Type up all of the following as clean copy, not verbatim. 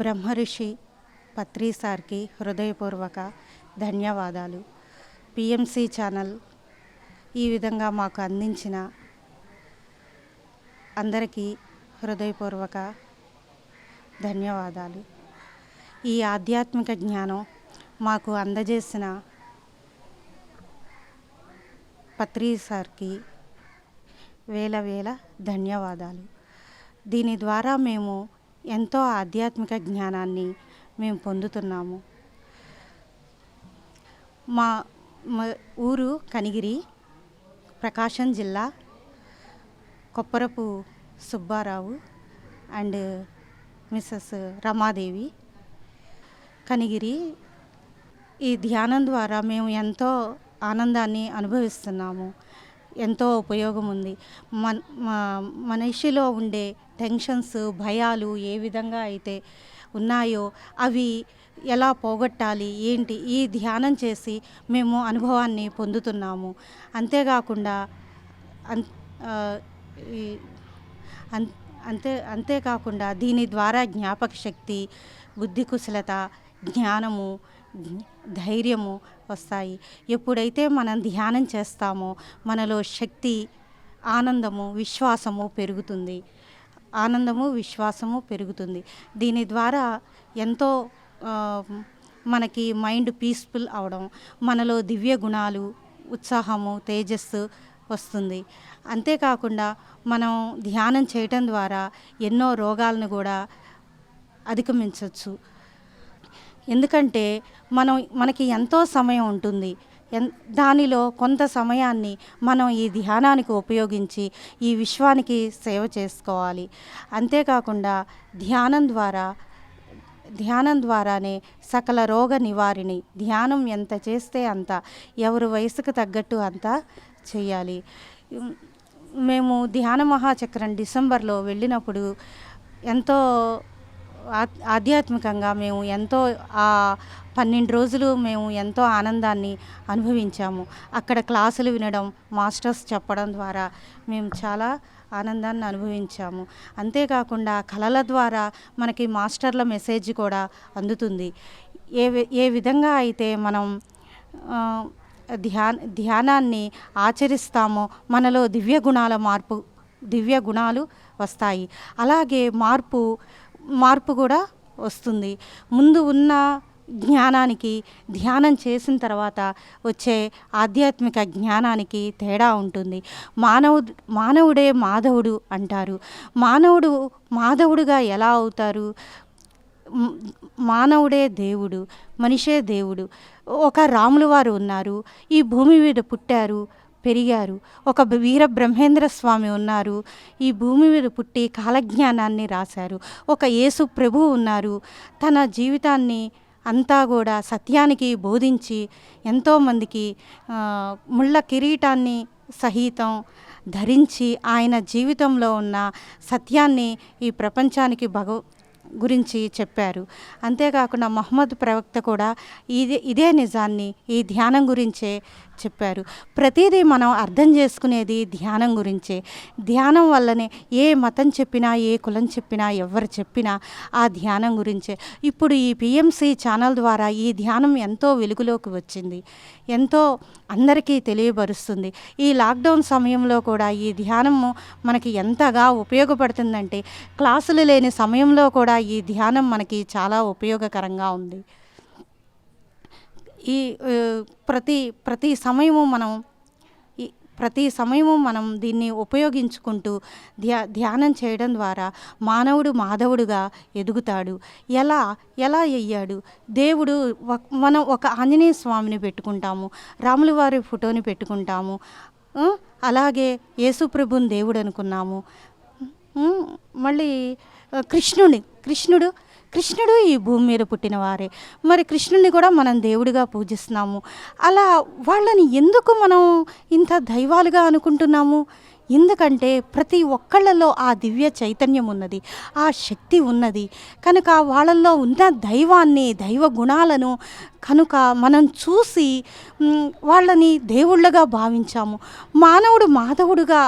బ్రహ్మర్షి పత్రి సార్కి హృదయపూర్వక ధన్యవాదాలు. పిఎంసి ఛానల్ ఈ విధంగా మాకు అందించిన అందరికీ హృదయపూర్వక ధన్యవాదాలు. ఈ ఆధ్యాత్మిక జ్ఞానం మాకు అందజేసిన పత్రి సార్కి వేల వేల ధన్యవాదాలు. దీని ద్వారా మేము ఎంతో ఆధ్యాత్మిక జ్ఞానాన్ని మేము పొందుతున్నాము. మా ఊరు కనిగిరి, ప్రకాశం జిల్లా. Kopparapu Subbarao and Mrs Ramadevi, Kanigiri. ఈ ధ్యానం ద్వారా మేము ఎంతో ఆనందాన్ని అనుభవిస్తున్నాము. ఎంతో ఉపయోగం ఉంది. మనిషిలో ఉండే టెన్షన్స్, భయాలు ఏ విధంగా అయితే ఉన్నాయో అవి ఎలా పోగొట్టాలి ఏంటి, ఈ ధ్యానం చేసి మేము అనుభవాన్ని పొందుతున్నాము. అంతేకాకుండా అంతేకాకుండా దీని ద్వారా జ్ఞాపక శక్తి, బుద్ధి కుశలత, జ్ఞానము, ధైర్యము వస్తాయి. ఎప్పుడైతే మనం ధ్యానం చేస్తామో మనలో శక్తి, ఆనందము, విశ్వాసము పెరుగుతుంది. దీని ద్వారా ఎంతో మనకి మైండ్ పీస్ఫుల్ అవడం, మనలో దివ్య గుణాలు, ఉత్సాహము, తేజస్సు వస్తుంది. అంతేకాకుండా మనం ధ్యానం చేయటం ద్వారా ఎన్నో రోగాలను కూడా అధిగమించవచ్చు. ఎందుకంటే మనకి ఎంతో సమయం ఉంటుంది. దానిలో కొంత సమయాన్ని మనం ఈ ధ్యానానికి ఉపయోగించి ఈ విశ్వానికి సేవ చేసుకోవాలి. అంతేకాకుండా ధ్యానం ద్వారానే సకల రోగ నివారిణి. ధ్యానం ఎంత చేస్తే అంత, ఎవరి వయసుకు తగ్గట్టు అంత చేయాలి. మేము ధ్యాన మహాచక్రం డిసెంబర్లో వెళ్ళినప్పుడు ఎంతో ఆధ్యాత్మికంగా మేము ఎంతో 12 రోజులు మేము ఎంతో ఆనందాన్ని అనుభవించాము. అక్కడ క్లాసులు వినడం, మాస్టర్స్ చెప్పడం ద్వారా మేము చాలా ఆనందాన్ని అనుభవించాము. అంతేకాకుండా కళల ద్వారా మనకి మాస్టర్ల మెసేజ్ కూడా అందుతుంది. ఏ విధంగా అయితే మనం ధ్యానాన్ని ఆచరిస్తామో మనలో దివ్య గుణాలు వస్తాయి. అలాగే మార్పు కూడా వస్తుంది. ముందు ఉన్న జ్ఞానానికి ధ్యానం చేసిన తర్వాత వచ్చే ఆధ్యాత్మిక జ్ఞానానికి తేడా ఉంటుంది. మానవుడే మాధవుడు అంటారు. మానవుడు మాధవుడుగా ఎలా అవుతారు? మానవుడే దేవుడు, మనిషే దేవుడు. ఒక రాములు వారు ఉన్నారు, ఈ భూమి మీద పుట్టారు, పెరిగారు. ఒక వీర బ్రహ్మేంద్ర స్వామి ఉన్నారు, ఈ భూమి మీద పుట్టి కాలజ్ఞానాన్ని రాశారు. ఒక యేసు ప్రభు ఉన్నారు, తన జీవితాన్ని అంతా కూడా సత్యానికి బోధించి ఎంతోమందికి ముళ్ళ కిరీటాన్ని సహితం ధరించి ఆయన జీవితంలో ఉన్న సత్యాన్ని ఈ ప్రపంచానికి గురించి చెప్పారు. అంతేకాకుండా మహమ్మద్ ప్రవక్త కూడా ఇదే నిజాన్ని ఈ ధ్యానం గురించే చెప్పారు. ప్రతిదీ మనం అర్థం చేసుకునేది ధ్యానం గురించే. ధ్యానం వల్లనే ఏ మతం చెప్పినా, ఏ కులం చెప్పినా, ఎవరు చెప్పినా ఆ ధ్యానం గురించే. ఇప్పుడు ఈ పిఎంసి ఛానల్ ద్వారా ఈ ధ్యానం ఎంతో వెలుగులోకి వచ్చింది, ఎంతో అందరికీ తెలియబరుస్తుంది. ఈ లాక్డౌన్ సమయంలో కూడా ఈ ధ్యానము మనకి ఎంతగా ఉపయోగపడుతుందంటే, క్లాసులు లేని సమయంలో కూడా ఈ ధ్యానం మనకి చాలా ఉపయోగకరంగా ఉంది. ఈ ప్రతి సమయము మనం దీన్ని ఉపయోగించుకుంటూ ధ్యానం చేయడం ద్వారా మానవుడు మాధవుడుగా ఎదుగుతాడు. ఎలా అయ్యాడు? దేవుడు, మనం ఒక ఆంజనేయ స్వామిని పెట్టుకుంటాము, రాముల వారి ఫోటోని పెట్టుకుంటాము, అలాగే యేసుప్రభుని దేవుడు అనుకున్నాము. మళ్ళీ కృష్ణుడు ఈ భూమి మీద పుట్టినవారే. మరి కృష్ణుడిని కూడా మనం దేవుడిగా పూజిస్తున్నాము. అలా వాళ్ళని ఎందుకు మనం ఇంత దైవాలుగా అనుకుంటున్నాము? ఎందుకంటే ప్రతి ఒక్కళ్ళలో ఆ దివ్య చైతన్యం ఉన్నది, ఆ శక్తి ఉన్నది. కనుక వాళ్ళల్లో ఉన్న దైవాన్ని, దైవ గుణాలను కనుక మనం చూసి వాళ్ళని దేవుళ్ళగా భావించాము. మానవుడు మాధవుడుగా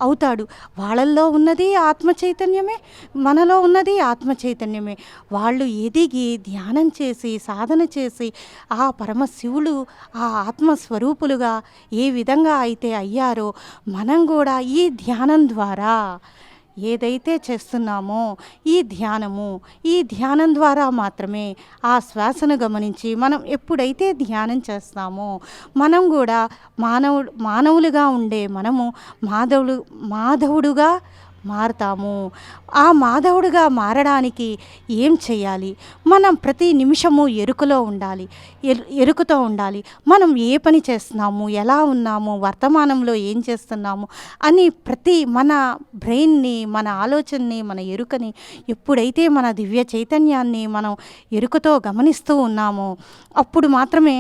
అవుతాడు. వాళ్ళల్లో ఉన్నది ఆత్మ చైతన్యమే, మనలో ఉన్నది ఆత్మ చైతన్యమే. వాళ్ళు ఎదిగి ధ్యానం చేసి సాధన చేసి ఆ పరమశివుడు ఆ ఆత్మస్వరూపులుగా ఏ విధంగా అయితే అయ్యారో మనం కూడా ఈ ధ్యానం ద్వారా ఏదైతే చేస్తున్నామో ఈ ధ్యానం ద్వారా మాత్రమే ఆ శ్వాసను గమనించి మనం ఎప్పుడైతే ధ్యానం చేస్తామో మనం కూడా మానవులుగా ఉండే మనము మాధవుడుగా మారతాము. ఆ మాధవుడిగా మారడానికి ఏం చేయాలి? మనం ప్రతి నిమిషము ఎరుకుతో ఉండాలి. మనం ఏ పని చేస్తున్నాము, ఎలా ఉన్నాము, వర్తమానంలో ఏం చేస్తున్నాము అని ప్రతి మన బ్రెయిన్ని, మన ఆలోచనని, మన ఎరుకని ఎప్పుడైతే మన దివ్య చైతన్యాన్ని మనం ఎరుకతో గమనిస్తూ ఉన్నామో అప్పుడు మాత్రమే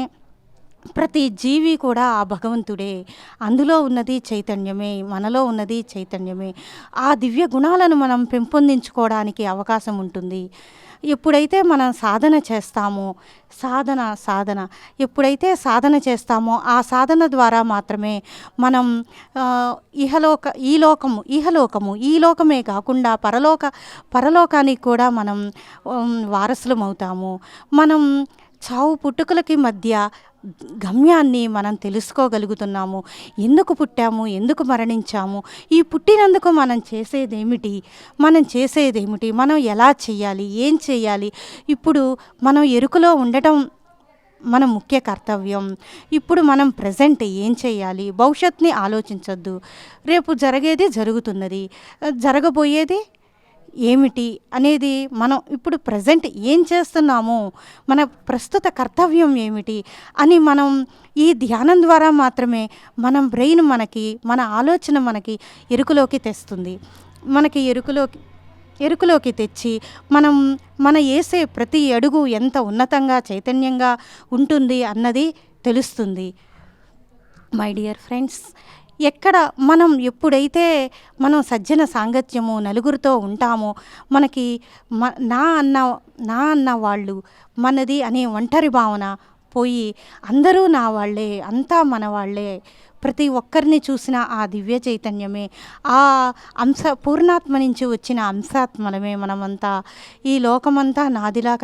ప్రతి జీవి కూడా ఆ భగవంతుడే. అందులో ఉన్నది చైతన్యమే, మనలో ఉన్నది చైతన్యమే. ఆ దివ్య గుణాలను మనం పెంపొందించుకోవడానికి అవకాశం ఉంటుంది. ఎప్పుడైతే మనం సాధన చేస్తామో ఎప్పుడైతే సాధన చేస్తామో ఆ సాధన ద్వారా మాత్రమే మనం ఈ లోకమే కాకుండా పరలోకానికి కూడా మనం వారసులమవుతాము. మనం చావు పుట్టుకలకి మధ్య గమ్యాన్ని మనం తెలుసుకోగలుగుతున్నాము. ఎందుకు పుట్టాము, ఎందుకు మరణించాము, ఈ పుట్టినందుకు మనం చేసేదేమిటి, మనం ఎలా చేయాలి, ఏం చేయాలి. ఇప్పుడు మనం ఎరుకలో ఉండటం మన ముఖ్య కర్తవ్యం. ఇప్పుడు మనం ప్రజెంట్ ఏం చేయాలి, భవిష్యత్తుని ఆలోచించొద్దు. రేపు జరిగేది జరుగుతున్నది, జరగబోయేది ఏమిటి అనేది మనం ఇప్పుడు ప్రజెంట్ ఏం చేస్తున్నామో, మన ప్రస్తుత కర్తవ్యం ఏమిటి అని మనం ఈ ధ్యానం ద్వారా మాత్రమే మన బ్రెయిన్ మన ఆలోచన మనకి ఎరుకలోకి తెస్తుంది. మనకి ఎరుకలోకి తెచ్చి మన వేసే ప్రతి అడుగు ఎంత ఉన్నతంగా చైతన్యంగా ఉంటుంది అన్నది తెలుస్తుంది. మై డియర్ ఫ్రెండ్స్, ఎప్పుడైతే మనం సజ్జన సాంగత్యము నలుగురితో ఉంటామో మనకి నా అన్న వాళ్ళు మనది అనే ఒంటరి భావన పోయి అందరూ నా వాళ్ళే, అంతా మన వాళ్ళే, ప్రతి ఒక్కరిని చూసిన ఆ దివ్య చైతన్యమే, ఆ పూర్ణాత్మ నుంచి వచ్చిన అంశాత్మలమే మనమంతా. ఈ లోకమంతా నాదిలా